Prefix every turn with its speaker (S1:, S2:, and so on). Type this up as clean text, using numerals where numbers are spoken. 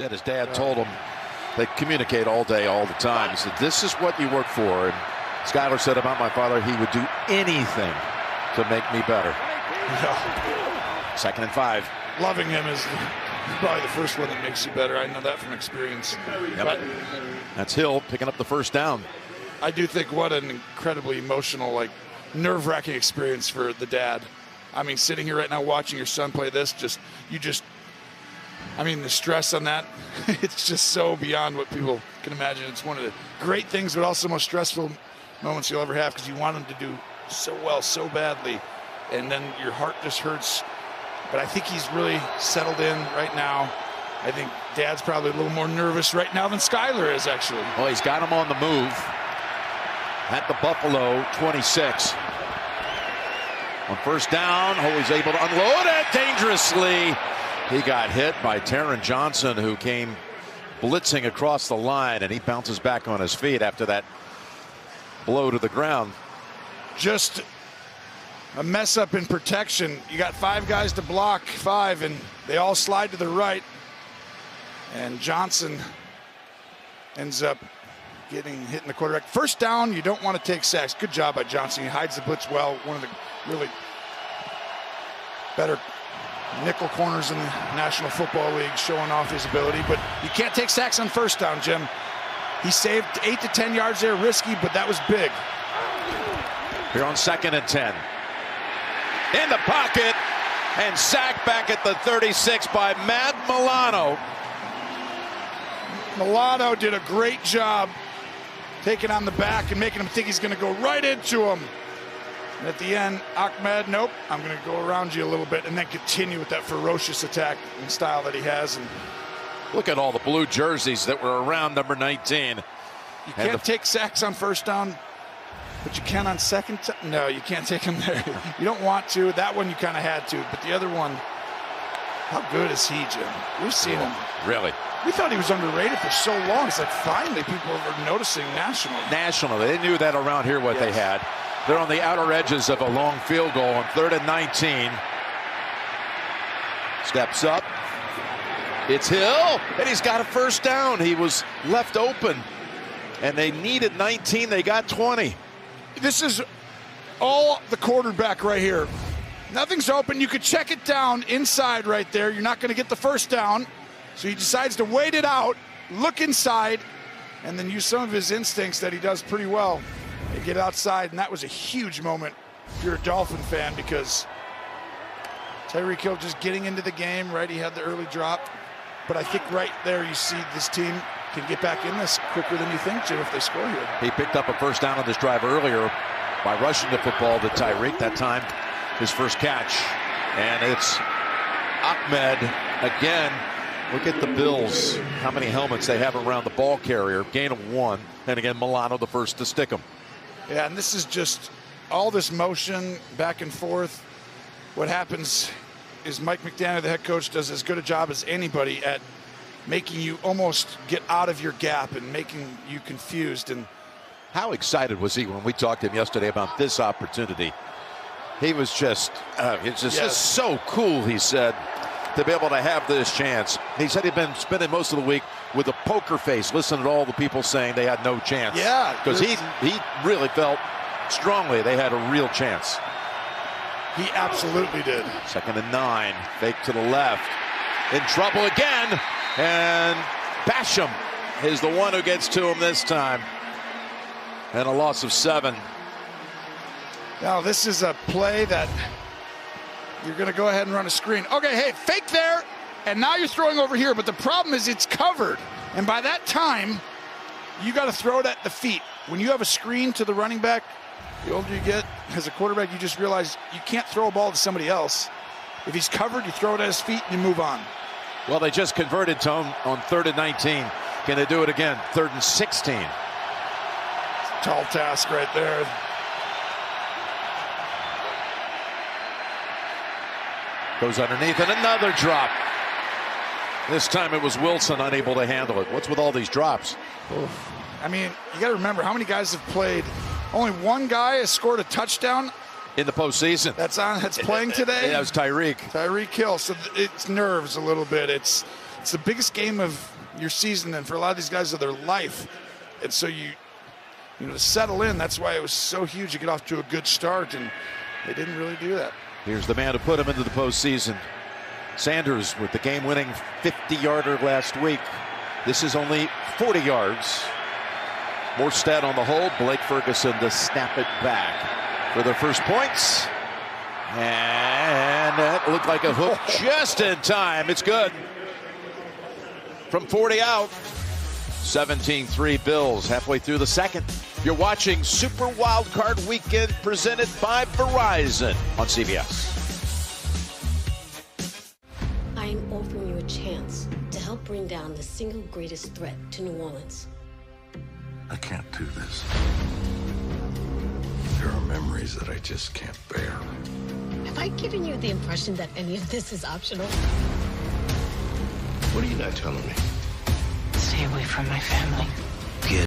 S1: Said his dad told him they communicate all day, all the time. He said, this is what you work for. And Skyler said about my father, he would do anything to make me better.
S2: Yeah.
S1: 2nd and 5.
S2: Loving him is probably the first one that makes you better. I know that from experience.
S1: Yep. But that's Hill picking up the first down.
S2: I do think what an incredibly emotional, like nerve-wracking experience for the dad. I mean, sitting here right now watching your son play this, I mean, the stress on that, it's just so beyond what people can imagine. It's one of the great things, but also most stressful moments you'll ever have because you want him to do so well, so badly, and then your heart just hurts. But I think he's really settled in right now. I think Dad's probably a little more nervous right now than Skyler is, actually.
S1: Well, he's got him on the move at the Buffalo 26. On first down, he's able to unload it dangerously. He got hit by Taron Johnson, who came blitzing across the line, and he bounces back on his feet after that blow to the ground.
S2: Just a mess up in protection. You got 5 guys to block, 5, and they all slide to the right. And Johnson ends up getting hit in the quarterback. First down, you don't want to take sacks. Good job by Johnson. He hides the blitz well. One of the really better nickel corners in the National Football League, showing off his ability. But you can't take sacks on first down, Jim. He saved 8 to 10 yards there, risky, but that was big.
S1: Here on 2nd and 10. In the pocket and sacked back at the 36 by Matt Milano.
S2: Milano did a great job taking on the back and making him think he's going to go right into him. And at the end, Ahmed, nope, I'm going to go around you a little bit and then continue with that ferocious attack and style that he has. And
S1: look at all the blue jerseys that were around number 19.
S2: You can't take sacks on first down, but you can on second. No, you can't take them there. You don't want to. That one you kind of had to, but the other one, how good is he, Jim? We've seen him.
S1: Really?
S2: We thought he was underrated for so long. It's like finally people are noticing nationally.
S1: Nationally. They knew that around here what they had. They're on the outer edges of a long field goal on 3rd and 19. Steps up. It's Hill, and he's got a first down. He was left open, and they needed 19. They got 20.
S2: This is all the quarterback right here. Nothing's open. You could check it down inside right there. You're not going to get the first down. So he decides to wait it out, look inside, and then use some of his instincts that he does pretty well. They get outside, and that was a huge moment if you're a Dolphin fan because Tyreek Hill just getting into the game, right? He had the early drop. But I think right there you see this team can get back in this quicker than you think, Jim, if they score here.
S1: He picked up a first down on this drive earlier by rushing the football to Tyreek. That time, his first catch. And it's Ahmed again. Look at the Bills, how many helmets they have around the ball carrier. Gain of 1. And again, Milano the first to stick him.
S2: Yeah, and this is just all this motion back and forth. What happens is Mike McDaniel, the head coach, does as good a job as anybody at making you almost get out of your gap and making you confused. And
S1: how excited was he when we talked to him yesterday about this opportunity? He was just, it's just so cool, he said, to be able to have this chance. He said he'd been spending most of the week with a poker face, listening to all the people saying they had no chance.
S2: Yeah.
S1: Because he really felt strongly they had a real chance.
S2: He absolutely did.
S1: 2nd and 9, fake to the left. In trouble again, and Basham is the one who gets to him this time. And a loss of 7.
S2: Now this is a play that you're going to go ahead and run a screen. Okay, hey, fake there, and now you're throwing over here, but the problem is it's covered. And by that time, you got to throw it at the feet. When you have a screen to the running back, the older you get, as a quarterback, you just realize you can't throw a ball to somebody else. If he's covered, you throw it at his feet and you move on.
S1: Well, they just converted to him on 3rd and 19. Can they do it again? 3rd and 16.
S2: It's a tall task right there.
S1: Goes underneath, and another drop. This time it was Wilson unable to handle it. What's with all these drops?
S2: Oof. I mean, you got to remember how many guys have played. Only one guy has scored a touchdown
S1: in the postseason.
S2: That's playing today.
S1: That was Tyreek.
S2: Tyreek Hill. So it's nerves a little bit. It's it's the biggest game of your season and for a lot of these guys of their life. And so you know, to settle in, that's why it was so huge to get off to a good start, and they didn't really do that.
S1: Here's the man who put him into the postseason. Sanders with the game-winning 50-yarder last week. This is only 40 yards. Morstead on the hold. Blake Ferguson to snap it back for the first points. And that looked like a hook just in time. It's good. From 40 out. 17-3 Bills halfway through the second. You're watching Super Wild Card Weekend presented by Verizon on CBS.
S3: I'm offering you a chance to help bring down the single greatest threat to New Orleans.
S4: I can't do this. There are memories that I just can't bear.
S3: Have I given you the impression that any of this is optional?
S4: What are you not telling me?
S3: Stay away from my family.